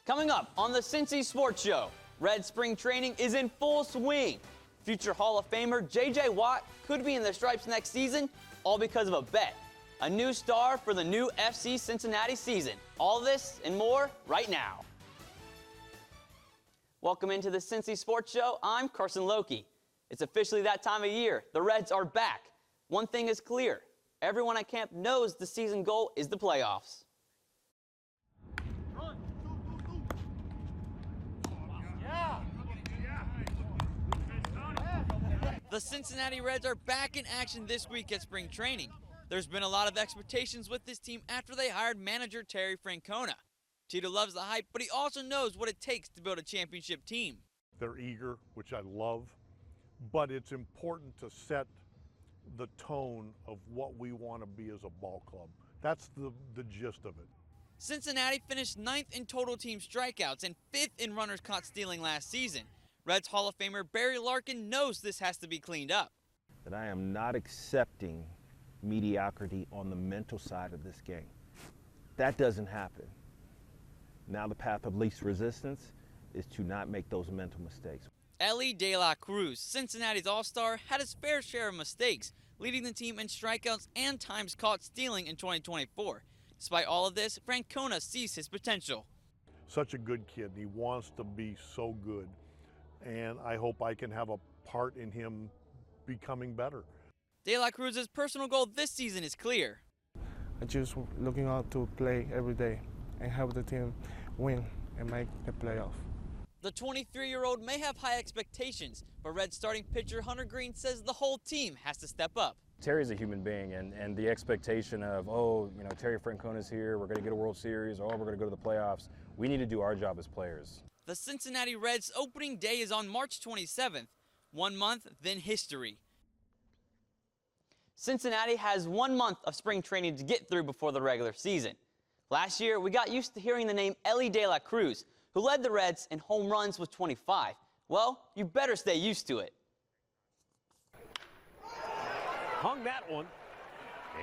Coming up on the Cincy Sports Show, Red spring training is in full swing. Future Hall of Famer J.J. Watt could be in the stripes next season, all because of a bet. A new star for the new FC Cincinnati season. All this and more right now. Welcome into the Cincy Sports Show. I'm Carson Loki. It's officially that time of year. The Reds are back. One thing is clear. Everyone at camp knows the season goal is the playoffs. The Cincinnati Reds are back in action this week at spring training. There's been a lot of expectations with this team after they hired manager Terry Francona. Tito loves the hype, but he also knows what it takes to build a championship team. They're eager, which I love, but it's important to set the tone of what we want to be as a ball club. That's the gist of it. Cincinnati finished 9th in total team strikeouts and 5th in runners caught stealing last season. Reds Hall of Famer Barry Larkin knows this has to be cleaned up. That I am not accepting mediocrity on the mental side of this game. That doesn't happen. Now the path of least resistance is to not make those mental mistakes. Elly De La Cruz, Cincinnati's all-star, had his fair share of mistakes, leading the team in strikeouts and times caught stealing in 2024. Despite all of this, Francona sees his potential. Such a good kid. He wants to be so good. And I hope I can have a part in him becoming better. De La Cruz's personal goal this season is clear. I'm just looking out to play every day and help the team win and make the playoff. The 23-year-old may have high expectations, but Reds starting pitcher Hunter Green says the whole team has to step up. Terry's a human being, and the expectation of, oh, you know, Terry Francona's here, we're going to get a World Series, or we're going to go to the playoffs. We need to do our job as players. The Cincinnati Reds opening day is on March 27th. 1 month, then history. Cincinnati has 1 month of spring training to get through before the regular season. Last year, we got used to hearing the name Elly De La Cruz, who led the Reds in home runs with 25. Well, you better stay used to it. Hung that one,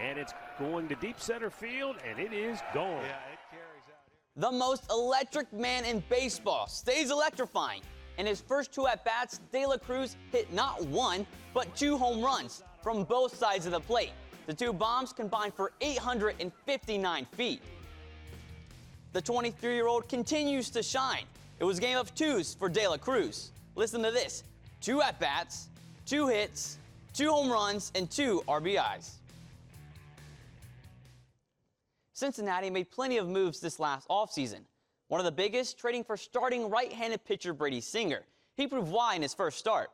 and it's going to deep center field, and it is gone. Yeah, it carries out here. The most electric man in baseball stays electrifying. In his first 2 at-bats, De La Cruz hit not 1, but 2 home runs from both sides of the plate. The 2 bombs combined for 859 feet. The 23-year-old continues to shine. It was a game of 2s for De La Cruz. Listen to this: 2 at-bats, 2 hits, 2 home runs, and 2 RBIs. Cincinnati made plenty of moves this last offseason. One of the biggest, trading for starting right-handed pitcher Brady Singer. He proved why in his first start.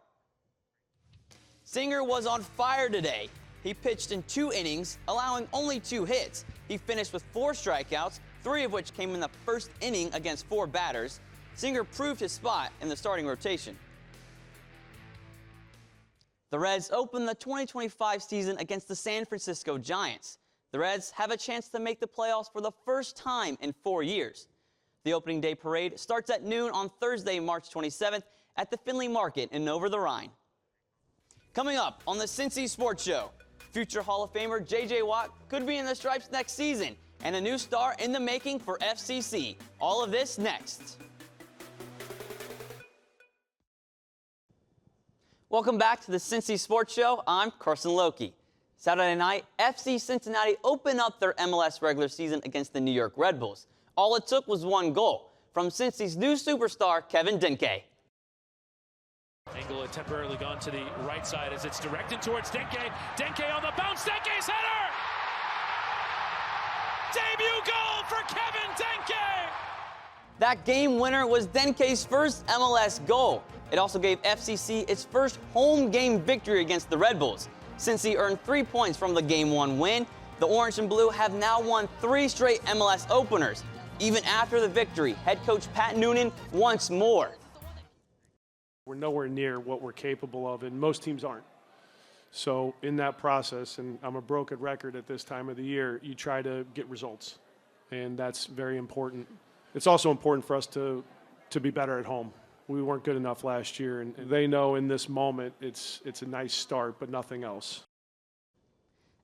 Singer was on fire today. He pitched in 2 innings, allowing only 2 hits. He finished with 4 strikeouts, 3 of which came in the first inning against 4 batters. Singer proved his spot in the starting rotation. The Reds open the 2025 season against the San Francisco Giants. The Reds have a chance to make the playoffs for the first time in 4 years. The opening day parade starts at noon on Thursday, March 27th at the Findlay Market in Over the Rhine. Coming up on the Cincy Sports Show, future Hall of Famer J.J. Watt could be in the stripes next season, and a new star in the making for FCC. All of this next. Welcome back to the Cincy Sports Show. I'm Carson Loki. Saturday night, FC Cincinnati opened up their MLS regular season against the New York Red Bulls. All it took was 1 goal from Cincy's new superstar, Kevin Denke. Angle had temporarily gone to the right side as it's directed towards Denke. Denke on the bounce. Denke's header! Debut goal for Kevin Denke! That game winner was Denke's first MLS goal. It also gave FCC its first home game victory against the Red Bulls. Cincy earned 3 points from the Game 1 win. The Orange and Blue have now won 3 straight MLS openers. Even after the victory, head coach Pat Noonan wants more. We're nowhere near what we're capable of, and most teams aren't. So in that process, and I'm a broken record at this time of the year, you try to get results, and that's very important. It's also important for us to be better at home. We weren't good enough last year, and they know in this moment it's a nice start, but nothing else.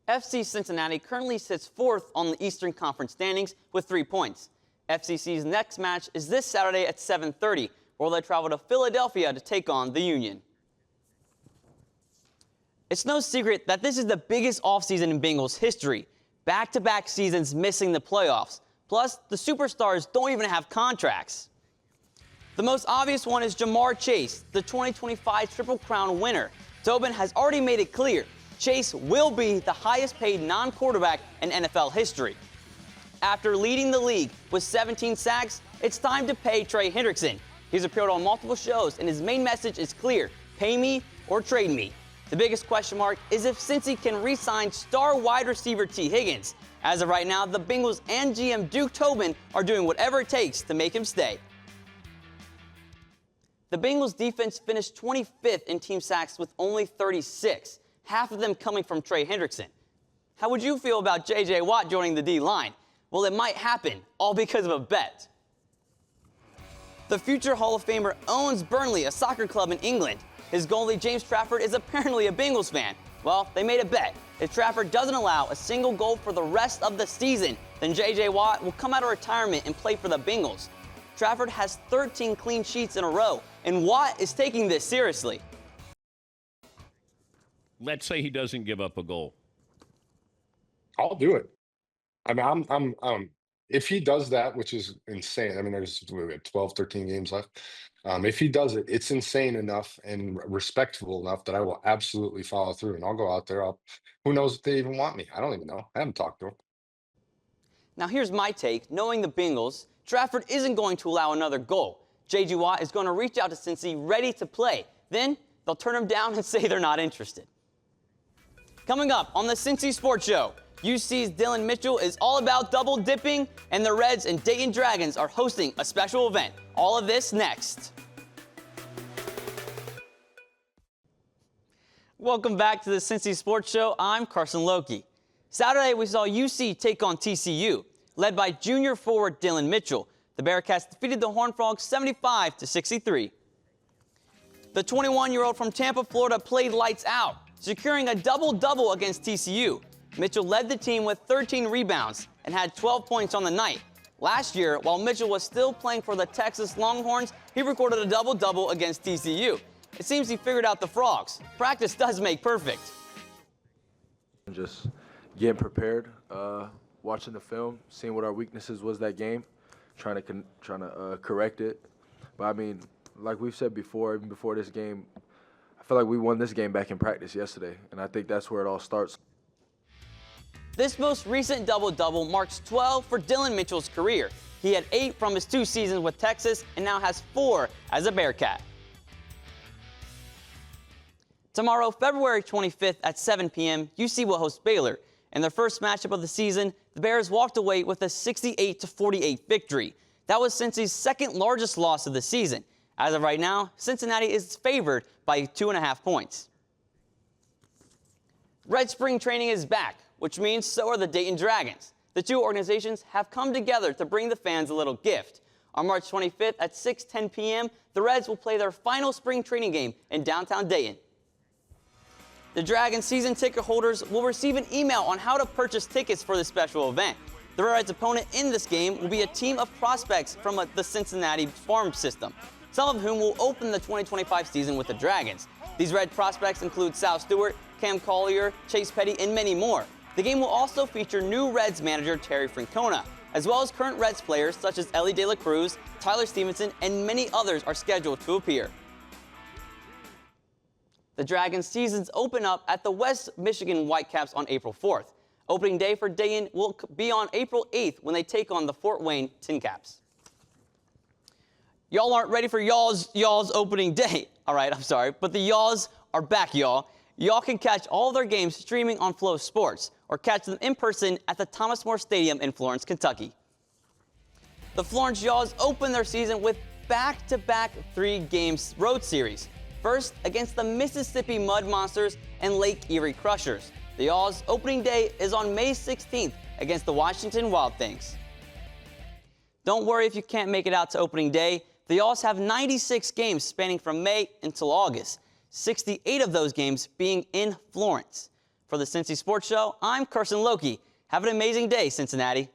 FC Cincinnati currently sits 4th on the Eastern Conference standings with 3 points. FCC's next match is this Saturday at 7:30, where they travel to Philadelphia to take on the Union. It's no secret that this is the biggest offseason in Bengals history. Back-to-back seasons missing the playoffs. Plus, the superstars don't even have contracts. The most obvious one is Jamar Chase, the 2025 Triple Crown winner. Tobin has already made it clear Chase will be the highest paid non-quarterback in NFL history. After leading the league with 17 sacks, it's time to pay Trey Hendrickson. He's appeared on multiple shows, and his main message is clear: pay me or trade me. The biggest question mark is if Cincy can re-sign star wide receiver T. Higgins. As of right now, the Bengals and GM Duke Tobin are doing whatever it takes to make him stay. The Bengals defense finished 25th in team sacks with only 36, half of them coming from Trey Hendrickson. How would you feel about J.J. Watt joining the D-line? Well, it might happen, all because of a bet. The future Hall of Famer owns Burnley, a soccer club in England. His goalie, James Trafford, is apparently a Bengals fan. Well, they made a bet. If Trafford doesn't allow a single goal for the rest of the season, then J.J. Watt will come out of retirement and play for the Bengals. Trafford has 13 clean sheets in a row, and Watt is taking this seriously. Let's say he doesn't give up a goal. I'll do it. I mean, I'm if he does that, which is insane. I mean, there's 12, 13 games left. If he does it, it's insane enough and respectful enough that I will absolutely follow through, and I'll go out there. Who knows if they even want me? I don't even know. I haven't talked to him. Now here's my take. Knowing the Bengals, Trafford isn't going to allow another goal. J.J. Watt is going to reach out to Cincy ready to play. Then they'll turn him down and say they're not interested. Coming up on the Cincy Sports Show, UC's Dylan Mitchell is all about double dipping, and the Reds and Dayton Dragons are hosting a special event. All of this next. Welcome back to the Cincy Sports Show. I'm Carson Loki. Saturday, we saw UC take on TCU. Led by junior forward Dylan Mitchell, the Bearcats defeated the Horned Frogs 75-63. The 21-year-old from Tampa, Florida played lights out, securing a double-double against TCU. Mitchell led the team with 13 rebounds and had 12 points on the night. Last year, while Mitchell was still playing for the Texas Longhorns, he recorded a double-double against TCU. It seems he figured out the Frogs. Practice does make perfect. Just getting prepared, watching the film, seeing what our weaknesses was that game, trying to correct it. But I mean, like we've said before, even before this game, I feel like we won this game back in practice yesterday, and I think that's where it all starts. This most recent double-double marks 12 for Dylan Mitchell's career. He had 8 from his 2 seasons with Texas and now has 4 as a Bearcat. Tomorrow, February 25th at 7 p.m., UC will host Baylor. In their first matchup of the season, the Bears walked away with a 68-48 victory. That was Cincy's second largest loss of the season. As of right now, Cincinnati is favored by 2.5 points. Red Spring Training is back, which means so are the Dayton Dragons. The two organizations have come together to bring the fans a little gift. On March 25th at 6:10 p.m., the Reds will play their final spring training game in downtown Dayton. The Dragons season ticket holders will receive an email on how to purchase tickets for this special event. The Reds' opponent in this game will be a team of prospects from the Cincinnati farm system, some of whom will open the 2025 season with the Dragons. These Red prospects include Sal Stewart, Cam Collier, Chase Petty, and many more. The game will also feature new Reds manager Terry Francona, as well as current Reds players such as Ellie De La Cruz, Tyler Stevenson, and many others are scheduled to appear. The Dragons' seasons open up at the West Michigan Whitecaps on April 4th. Opening day for Dayton will be on April 8th when they take on the Fort Wayne Tin Caps. Y'all aren't ready for y'all's opening day. All right, I'm sorry, but the y'alls are back, y'all. Y'all can catch all their games streaming on Flow Sports or catch them in person at the Thomas More Stadium in Florence, Kentucky. The Florence Y'alls open their season with back-to-back 3-game road series. First, against the Mississippi Mud Monsters and Lake Erie Crushers. The Y'alls' opening day is on May 16th against the Washington Wild Things. Don't worry if you can't make it out to opening day. The Y'alls have 96 games spanning from May until August, 68 of those games being in Florence. For the Cincy Sports Show, I'm Carson Loki. Have an amazing day, Cincinnati.